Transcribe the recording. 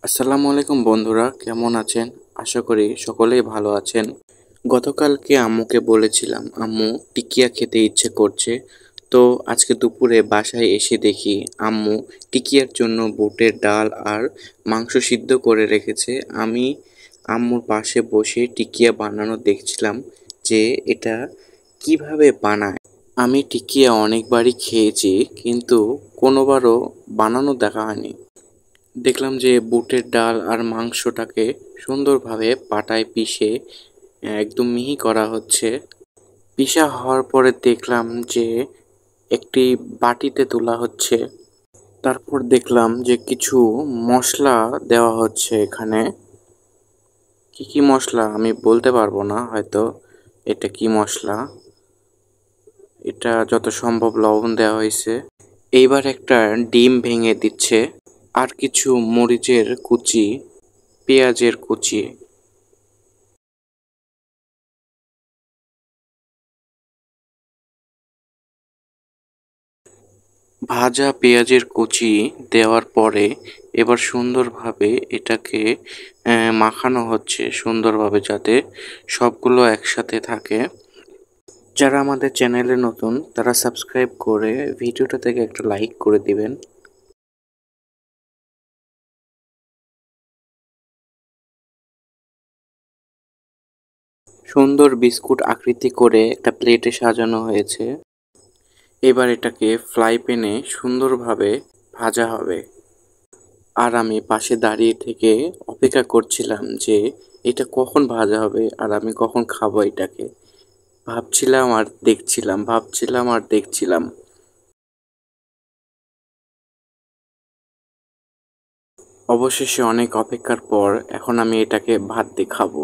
আসসালামু আলাইকুম বন্ধুরা, কেমন আছেন? আশা করি সকলেই ভালো আছেন। গতকালকে আম্মুকে বলেছিলাম আম্মু টিকিয়া খেতে ইচ্ছে করছে। তো আজকে দুপুরে বাসায় এসে দেখি আম্মু টিকিয়ার জন্য বুটের ডাল আর মাংস সিদ্ধ করে রেখেছে। আমি আম্মুর পাশে বসে টিকিয়া বানানো দেখছিলাম যে এটা কিভাবে বানায়। আমি টিকিয়া অনেকবারই খেয়েছি, কিন্তু কোনোবারও বানানো দেখা হয়নি। দেখলাম যে বুটের ডাল আর মাংসটাকে সুন্দরভাবে পাটায় পিষে একদম মিহি করা হচ্ছে। পিষা হওয়ার পরে দেখলাম যে একটি বাটিতে তোলা হচ্ছে। তারপর দেখলাম যে কিছু মশলা দেওয়া হচ্ছে এখানে। কি কি মশলা আমি বলতে পারবো না, হয়তো এটা কি মশলা। এটা যত সম্ভব লবণ দেওয়া হয়েছে। এইবার একটা ডিম ভেঙে দিচ্ছে, আর কিছু মরিচের কুচি, পেঁয়াজের কুচি। ভাজা পেঁয়াজের কুচি দেওয়ার পরে এবার সুন্দরভাবে এটাকে মাখানো হচ্ছে সুন্দরভাবে, যাতে সবগুলো একসাথে থাকে। যারা আমাদের চ্যানেলে নতুন তারা সাবস্ক্রাইব করে ভিডিওটা থেকে একটা লাইক করে দিবেন। সুন্দর বিস্কুট আকৃতি করে একটা প্লেটে সাজানো হয়েছে। এবার এটাকে ফ্রাই প্যানে সুন্দরভাবে ভাজা হবে। আর আমি পাশে দাঁড়িয়ে থেকে অপেক্ষা করছিলাম যে এটা কখন ভাজা হবে আর আমি কখন খাবো এটাকে। ভাবছিলাম আর দেখছিলাম, ভাবছিলাম আর দেখছিলাম। অবশেষে অনেক অপেক্ষার পর এখন আমি এটাকে ভাত দিয়ে খাবো।